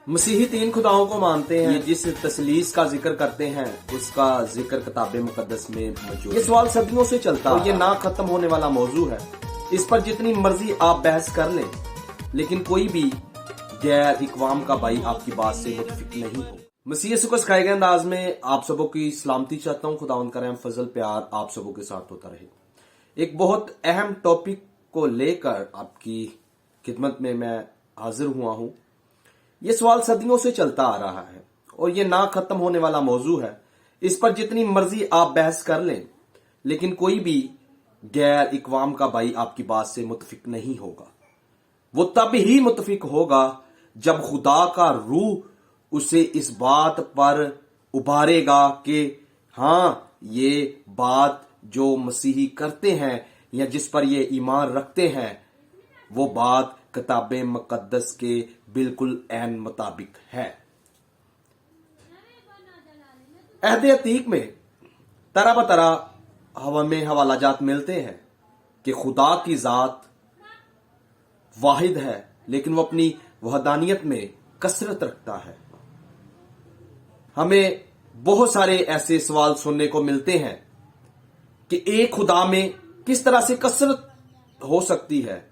मसीही तीन खुदाओं को मानते हैं। जिस तसलीस का जिक्र करते हैं उसका जिक्र किताब मुकद्दस में मौजूद। ये सवाल सदियों से चलता है और ये ना खत्म होने वाला मौजू है। इस पर जितनी मर्जी आप बहस कर लें, लेकिन कोई भी गैर इकवाम का भाई आपकी बात से मुतफिक नहीं हो। मसीह यीशु को सिखाए गए अंदाज में आप सबों की सलामती चाहता हूँ। खुदावंद का रहम फजल प्यार आप सबों के साथ होता रहे। एक बहुत अहम टॉपिक को लेकर आपकी खिदमत में मैं हाजिर हुआ हूँ। ये सवाल सदियों से चलता आ रहा है और ये ना खत्म होने वाला मौजू है। इस पर जितनी मर्जी आप बहस कर लें, लेकिन कोई भी गैर इकवाम का भाई आपकी बात से मुतफिक नहीं होगा। वो तब ही मुतफिक होगा जब खुदा का रूह उसे इस बात पर उभारेगा कि हाँ, ये बात जो मसीही करते हैं या जिस पर ये ईमान रखते हैं वो बात किताब मुकद्दस के बिल्कुल ऐन मुताबिक है। अहद अतीक में तरह बतरह हवा में हवालाजात मिलते हैं कि खुदा की जात वाहिद है, लेकिन वो अपनी वहदानियत में कसरत रखता है। हमें बहुत सारे ऐसे सवाल सुनने को मिलते हैं कि एक खुदा में किस तरह से कसरत हो सकती है।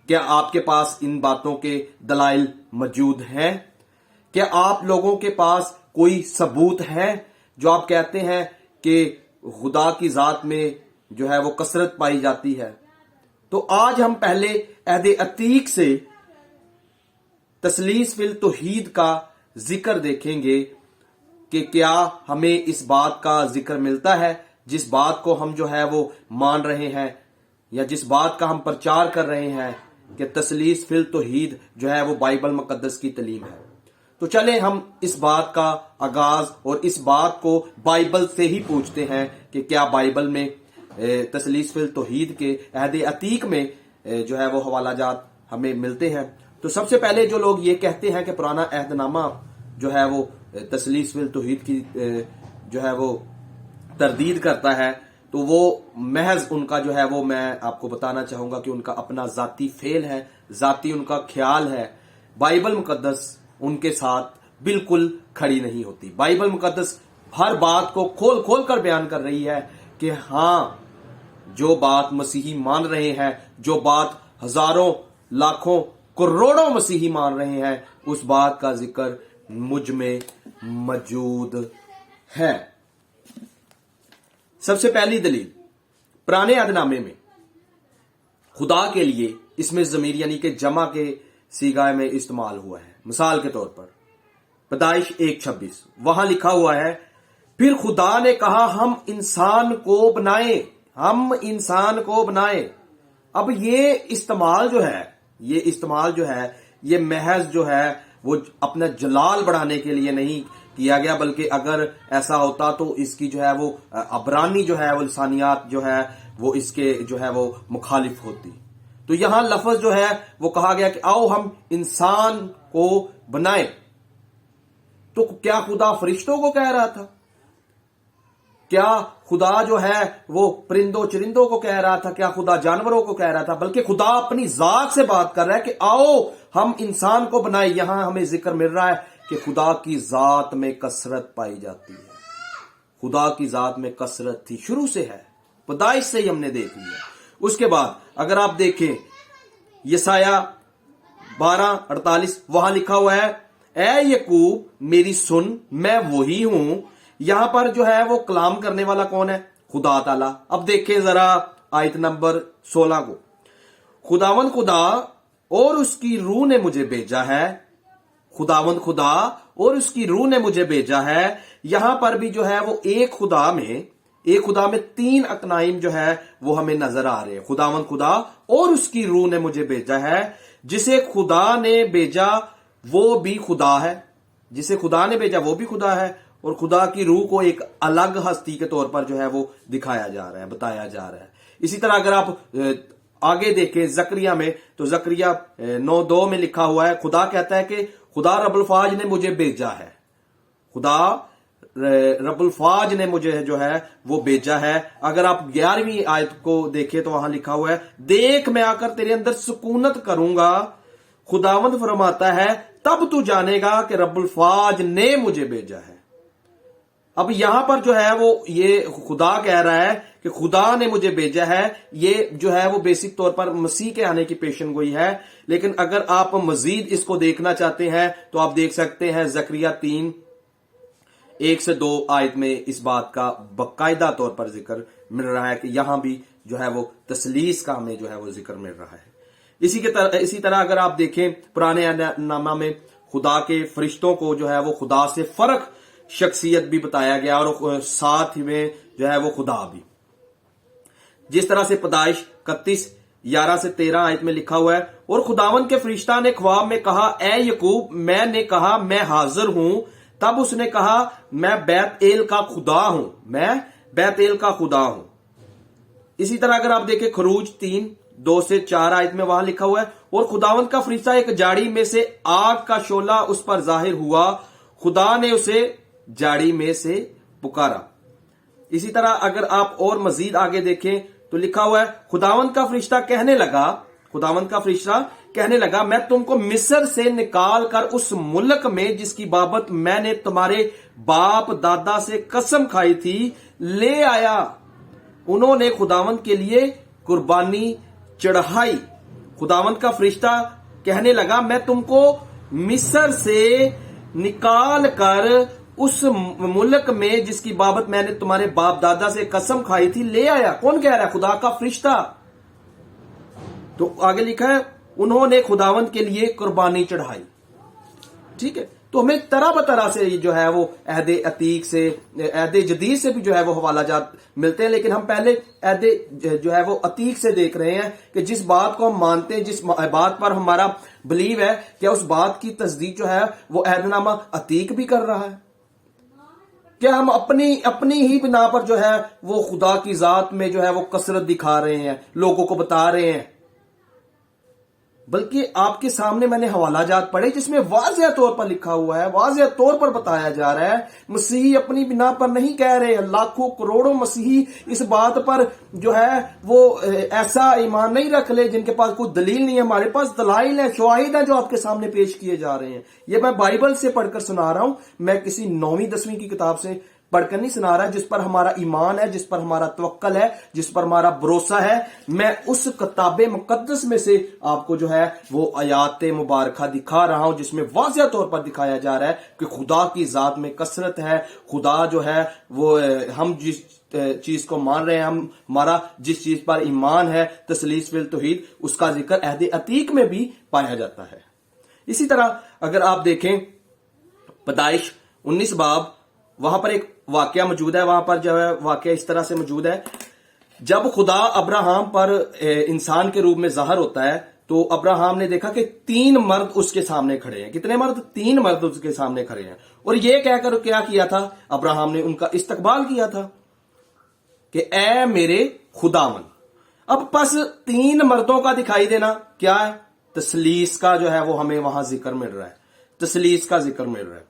क्या आपके पास इन बातों के दलाइल मौजूद हैं? क्या आप लोगों के पास कोई सबूत है जो आप कहते हैं कि खुदा की जात में जो है वो कसरत पाई जाती है? तो आज हम पहले अहद अतीक से तसलीस फिल तौहीद का जिक्र देखेंगे कि क्या हमें इस बात का जिक्र मिलता है जिस बात को हम जो है वो मान रहे हैं या जिस बात का हम प्रचार कर रहे हैं कि तसलीस फिल तौहीद जो है वो बाइबल मुकद्दस की तलीम है। तो चले हम इस बात का आगाज और इस बात को बाइबल से ही पूछते हैं कि क्या बाइबल में तसलीस फिल तौहीद के अहद अतीक में जो है वो हवालाजात हमें मिलते हैं। तो सबसे पहले जो लोग ये कहते हैं कि पुराना अहदनामा जो है वो तसलीस फिल तौहीद की जो है वो तरदीद करता है, तो वो महज उनका जो है वो मैं आपको बताना चाहूंगा कि उनका अपना जाती फेल है, जाती उनका ख्याल है। बाइबल मुकद्दस उनके साथ बिल्कुल खड़ी नहीं होती। बाइबल मुकद्दस हर बात को खोल खोल कर बयान कर रही है कि हाँ, जो बात मसीही मान रहे हैं, जो बात हजारों लाखों करोड़ों मसीही मान रहे हैं, उस बात का जिक्र मुझ में मौजूद है। सबसे पहली दलील पुराने अहदनामे में खुदा के लिए इसमें ज़मीर यानी कि जमा के सीगाए में इस्तेमाल हुआ है। मिसाल के तौर पर पैदाइश 1:26 वहां लिखा हुआ है, फिर खुदा ने कहा हम इंसान को बनाएं, हम इंसान को बनाएं। अब ये इस्तेमाल जो है ये महज जो है वो अपना जलाल बढ़ाने के लिए नहीं किया गया, बल्कि अगर ऐसा होता तो इसकी जो है वो अबरानी जो है वो लिसानियात जो है वो इसके जो है वो मुखालिफ होती। तो यहां लफ्ज जो है वो कहा गया कि आओ हम इंसान को बनाएं। तो क्या खुदा फरिश्तों को कह रहा था? क्या खुदा जो है वो परिंदों चरिंदों को कह रहा था? क्या खुदा जानवरों को कह रहा था? बल्कि खुदा अपनी जात से बात कर रहा है कि आओ हम इंसान को बनाए। यहां हमें जिक्र मिल रहा है कि खुदा की जात में कसरत पाई जाती है। खुदा की जात में कसरत थी, शुरू से है, पैदाइश से ही हमने देख लिया। उसके बाद अगर आप देखें यसाया 12:48 वहां लिखा हुआ है, ए यकूब मेरी सुन, मैं वही हूं। यहां पर जो है वो कलाम करने वाला कौन है? खुदा ताला। अब देखें जरा आयत नंबर 16 को, खुदावंद खुदा और उसकी रूह ने मुझे भेजा है। खुदावंद खुदा और उसकी रूह ने मुझे भेजा है। यहां पर भी जो है वो एक खुदा में तीन अकनाइम जो है वो हमें नजर आ रहे हैं। खुदावंद खुदा और उसकी रूह ने मुझे भेजा है। जिसे खुदा ने भेजा वो भी खुदा है, जिसे खुदा ने भेजा वो भी खुदा है, और खुदा की रूह को एक अलग हस्ती के तौर पर जो है वो दिखाया जा रहा है, बताया जा रहा है। इसी तरह अगर आप आगे देखें जकरिया में, तो जकरिया 9:2 में लिखा हुआ है, खुदा कहता है कि खुदा रब्बुल फाज ने मुझे भेजा है। खुदा रब्बुल फाज ने मुझे जो है वो भेजा है। अगर आप 11वीं आयत को देखें तो वहां लिखा हुआ है, देख मैं आकर तेरे अंदर सुकूनत करूंगा। खुदावंद फरमाता है तब तू जानेगा कि रब्बुल फाज ने मुझे भेजा है। अब यहां पर जो है वो ये खुदा कह रहा है कि खुदा ने मुझे भेजा है। ये जो है वो बेसिक तौर पर मसीह के आने की पेशन गोई है। लेकिन अगर आप मजीद इसको देखना चाहते हैं तो आप देख सकते हैं ज़करिया 3:1-2 आयत में इस बात का बाकायदा तौर पर जिक्र मिल रहा है कि यहां भी जो है वो तसलीस का हमें जो है वो जिक्र मिल रहा है। इसी तरह अगर आप देखें पुराने नामा में खुदा के फरिश्तों को जो है वो खुदा से फर्क शख्सियत भी बताया गया और साथ ही में जो है वो खुदा भी। जिस तरह से पैदाइश 31:11-13 आयत में लिखा हुआ है, और खुदावन के फरिश्ता ने ख्वाब में कहा, ए यकूब, मैंने कहा मैं हाजिर हूं। तब उसने कहा, मैं बैत एल का खुदा हूं, मैं बैत एल का खुदा हूं। इसी तरह अगर आप देखें खरूज 3:2-4 आयत में वहां लिखा हुआ है, और खुदावन का फरिश्ता एक जाड़ी में से आग का शोला उस पर जाहिर हुआ, खुदा ने उसे जाड़ी में से पुकारा। इसी तरह अगर आप और मजीद आगे देखें तो लिखा हुआ है, खुदावंद का फरिश्ता कहने लगा, मैं तुमको मिस्र से निकाल कर उस मुल्क में जिसकी बाबत मैंने तुम्हारे बाप दादा से कसम खाई थी ले आया। उन्होंने खुदावंद के लिए कुर्बानी चढ़ाई। खुदावंद का फरिश्ता कहने लगा, मैं तुमको मिस्र से निकाल कर उस मुल्क में जिसकी बाबत मैंने तुम्हारे बाप दादा से कसम खाई थी ले आया। कौन कह रहा है? खुदा का फरिश्ता। तो आगे लिखा है, उन्होंने खुदावंद के लिए कुर्बानी चढ़ाई। ठीक है, तो हमें तरह बतरह से जो है वो अहदे अतीक से, अहदे जदीद से भी जो है वो हवाला जात मिलते हैं। लेकिन हम पहले अहदे जो है वो अतीक से देख रहे हैं कि जिस बात को हम मानते हैं, जिस बात पर हमारा बिलीव है, क्या उस बात की तस्दीक जो है वो अहदनामा अतीक भी कर रहा है? क्या हम अपनी ही बिना पर जो है वो खुदा की जात में जो है वो कसरत दिखा रहे हैं, लोगों को बता रहे हैं? बल्कि आपके सामने मैंने हवाला जात पढ़े जिसमें वाज़ेह तौर पर लिखा हुआ है, वाज़ेह तौर पर बताया जा रहा है, मसीही अपनी बिना पर नहीं कह रहे। लाखों करोड़ों मसीही इस बात पर जो है वो ऐसा ईमान नहीं रख ले जिनके पास कोई दलील नहीं है। हमारे पास दलाइल है, शवाहिद है जो आपके सामने पेश किए जा रहे हैं। ये मैं बाइबल से पढ़कर सुना रहा हूं, मैं किसी 9वीं-10वीं की किताब से पढ़कर नहीं सुना रहा। जिस पर हमारा ईमान है, जिस पर हमारा तवक्कल है, जिस पर हमारा भरोसा है, मैं उस किताबे मुकद्दस में से आपको जो है वो आयात मुबारका दिखा रहा हूं जिसमें वाज़ेह तौर पर दिखाया जा रहा है कि खुदा की जात में कसरत है। खुदा जो है वो हम जिस चीज को मान रहे हैं, हमारा जिस चीज पर ईमान है, तसलीस फिल तौहीद, उसका जिक्र अहदे अतीक में भी पाया जाता है। इसी तरह अगर आप देखें पैदाइश 19 बाब, वहां पर एक वाकया मौजूद है। वहां पर जो है वाकया इस तरह से मौजूद है, जब खुदा अब्राहम पर इंसान के रूप में जाहिर होता है तो अब्राहम ने देखा कि 3 मर्द उसके सामने खड़े हैं। कितने मर्द? 3 मर्द उसके सामने खड़े हैं। और ये कहकर क्या किया था? अब्राहम ने उनका इस्तकबाल किया था कि ए मेरे खुदावन। अब बस 3 मर्दों का दिखाई देना क्या है? तसलीस का जो है वो हमें वहां जिक्र मिल रहा है, तसलीस का जिक्र मिल रहा है।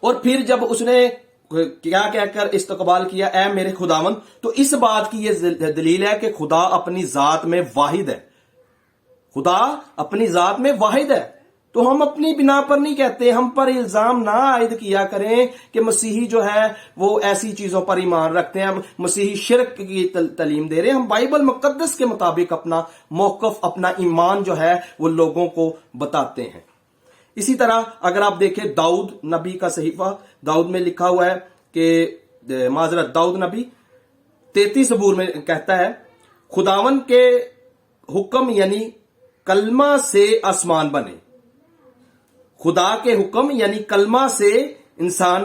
और फिर जब उसने क्या कहकर इस्तकबाल किया, ए मेरे खुदावन, तो इस बात की यह दलील है कि खुदा अपनी जात में वाहिद है। खुदा अपनी जात में वाहिद है। तो हम अपनी बिना पर नहीं कहते, हम पर इल्जाम ना आयद किया करें कि मसीही जो है वो ऐसी चीजों पर ईमान रखते हैं, मसीही शिरक की तालीम दे रहे हैं। हम बाइबल मुकद्दस के मुताबिक अपना मौकफ, अपना ईमान जो है वो लोगों को बताते हैं। इसी तरह अगर आप देखें दाऊद नबी का सहीफा, दाऊद में लिखा हुआ है कि माजरत दाऊद नबी 33 ज़बूर में कहता है, खुदावन के हुक्म यानी कलमा से आसमान बने। खुदा के हुक्म यानी कलमा से इंसान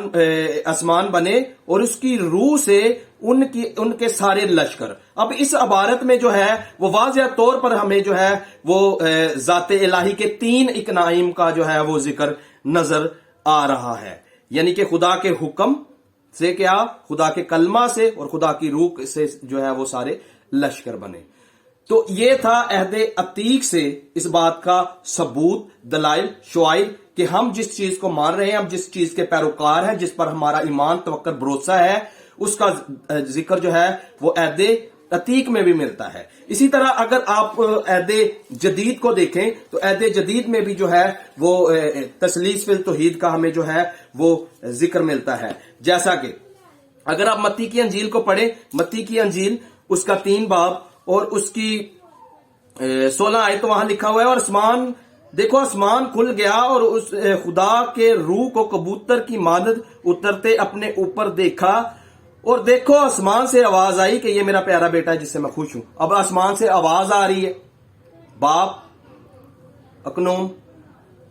आसमान बने और उसकी रूह से उनके सारे लश्कर। अब इस इबारत में जो है वो वाज़ेह तौर पर हमें जो है वो ज़ाते इलाही के 3 इकनाइम का जो है वो जिक्र नजर आ रहा है। यानी कि खुदा के हुक्म से, क्या? खुदा के कलमा से और खुदा की रूह से जो है वो सारे लश्कर बने। तो ये था अहदे अतीक से इस बात का सबूत, दलाइल, शवाहिद कि हम जिस चीज को मान रहे हैं, हम जिस चीज के पैरोकार हैं, जिस पर हमारा ईमान, तवक्कुल, भरोसा है, उसका जिक्र जो है वो अहदे अतीक में भी मिलता है। इसी तरह अगर आप अहद जदीद को देखें तो अहद जदीद में भी जो है वो तसलीस फिल तौहीद का हमें जो है वो जिक्र मिलता है। जैसा कि अगर आप मत्ती की अंजील को पढ़ें, मत्ती की अंजील उसका 3 बाब और उसकी 16 आयत वहां लिखा हुआ है, और आसमान देखो आसमान खुल गया और उस खुदा के रूह को कबूतर की मानद उतरते अपने ऊपर देखा, और देखो आसमान से आवाज आई कि ये मेरा प्यारा बेटा है जिससे मैं खुश हूं। अब आसमान से आवाज आ रही है, बाप, अकनूम,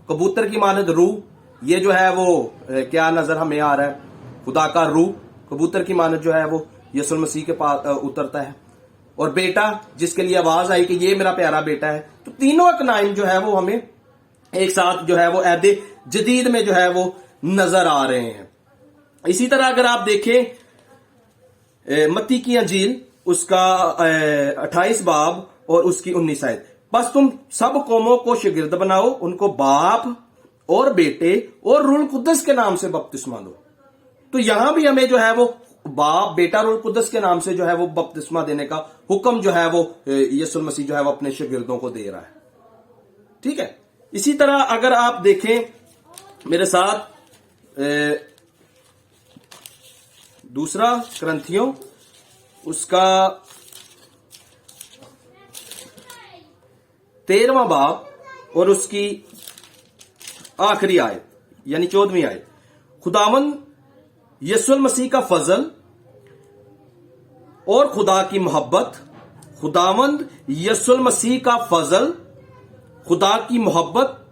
कबूतर की मानद रूह, ये जो है वो क्या नजर हमें आ रहा है, खुदा का रूह कबूतर की मानद जो है वो यीशु मसीह के पास उतरता है, और बेटा जिसके लिए आवाज आई कि ये मेरा प्यारा बेटा है। तो तीनों अकनाइम जो है वो हमें एक साथ जो है वो अहद जदीद में जो है वो नजर आ रहे हैं। इसी तरह अगर आप देखें मत्ती की अंजील उसका 28 बाब और उसकी 19 आयत, बस तुम सब कौमों को शागिर्द बनाओ, उनको बाप और बेटे और रूह कुद्दस के नाम से बपतिस्मा दो। तो यहां भी हमें जो है वो बाप, बेटा, रूह कुद्दस के नाम से जो है वो बपतिस्मा देने का हुक्म जो है वो यीशु मसीह जो है वो अपने शागिर्दों को दे रहा है। ठीक है। इसी तरह अगर आप देखें मेरे साथ दूसरा करंथियों उसका 13वां बाब और उसकी आखिरी आयत यानी 14वीं आयत, खुदावंद यीशु मसीह का फजल और खुदा की मोहब्बत, खुदावंद यीशु मसीह का फजल, खुदा की मोहब्बत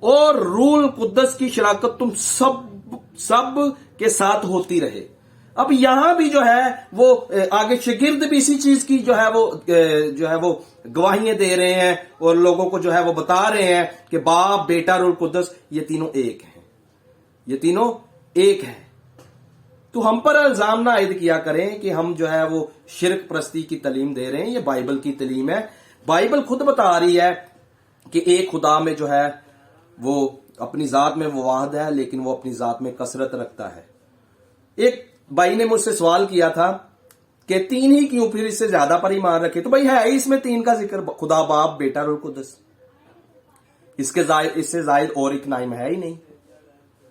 और रूह कुद्दस की शराकत तुम सब के साथ होती रहे। अब यहां भी जो है वो आगे शागिर्द भी इसी चीज की जो है वो गवाहियां दे रहे हैं और लोगों को जो है वो बता रहे हैं कि बाप, बेटा, रूह कुद्दस ये तीनों एक हैं, ये तीनों एक हैं। तो हम पर इल्जाम ना आयद किया करें कि हम जो है वो शिरक परस्ती की तालीम दे रहे हैं। ये बाइबल की तालीम है। बाइबल खुद बता रही है कि एक खुदा में जो है वो अपनी जात में वो वाहिद है, लेकिन वो अपनी जात में कसरत रखता है। एक भाई ने मुझसे सवाल किया था कि 3 ही क्यों, फिर इससे ज्यादा पर ईमान रखे? तो भाई है इसमें 3 का जिक्र, खुदा, बाप, बेटा, रूह कुद्दस। इससे जायद और एक नाम है ही नहीं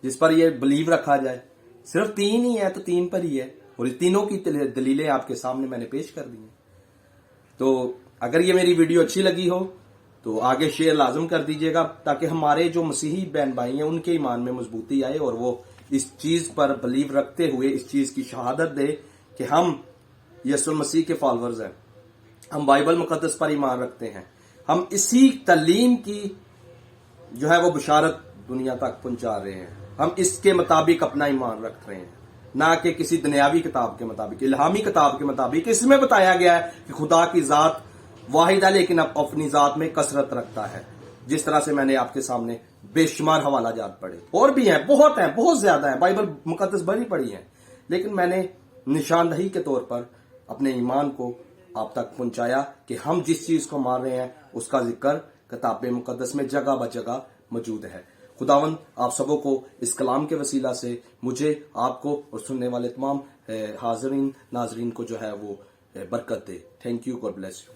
जिस पर ये बिलीव रखा जाए। सिर्फ 3 ही है तो 3 पर ही है, और इस तीनों की दलीलें आपके सामने मैंने पेश कर दी हैं। तो अगर ये मेरी वीडियो अच्छी लगी हो तो आगे शेयर लाजम कर दीजिएगा, ताकि हमारे जो मसीही बहन भाई हैं उनके ईमान में मजबूती आए और वो इस चीज पर बिलीव रखते हुए इस चीज की शहादत दे कि हम यीशु मसीह के फॉलोअर्स हैं, हम बाइबल मुकद्दस पर ईमान रखते हैं, हम इसी तालीम की जो है वो बशारत दुनिया तक पहुंचा रहे हैं, हम इसके मुताबिक अपना ईमान रख रहे हैं, ना कि किसी दुनियावी किताब के मुताबिक, इल्हामी किताब के मुताबिक। इसमें बताया गया है कि खुदा की जात वाहिद है, लेकिन अब अपनी जात में कसरत रखता है। जिस तरह से मैंने आपके सामने बेशुमार हवाला जात पढ़े, और भी हैं, बहुत ज्यादा है, बाइबल मुकद्दस भरी पड़ी है, लेकिन मैंने निशानदही के तौर पर अपने ईमान को आप तक पहुंचाया कि हम जिस चीज को मान रहे हैं उसका जिक्र किताब मुकद्दस में जगह ब जगह मौजूद है। खुदावंद आप सबों को इस कलाम के वसीला से, मुझे, आपको और सुनने वाले तमाम हाज़रीन नाजरीन को जो है वो बरकत दे। Thank you, God bless you.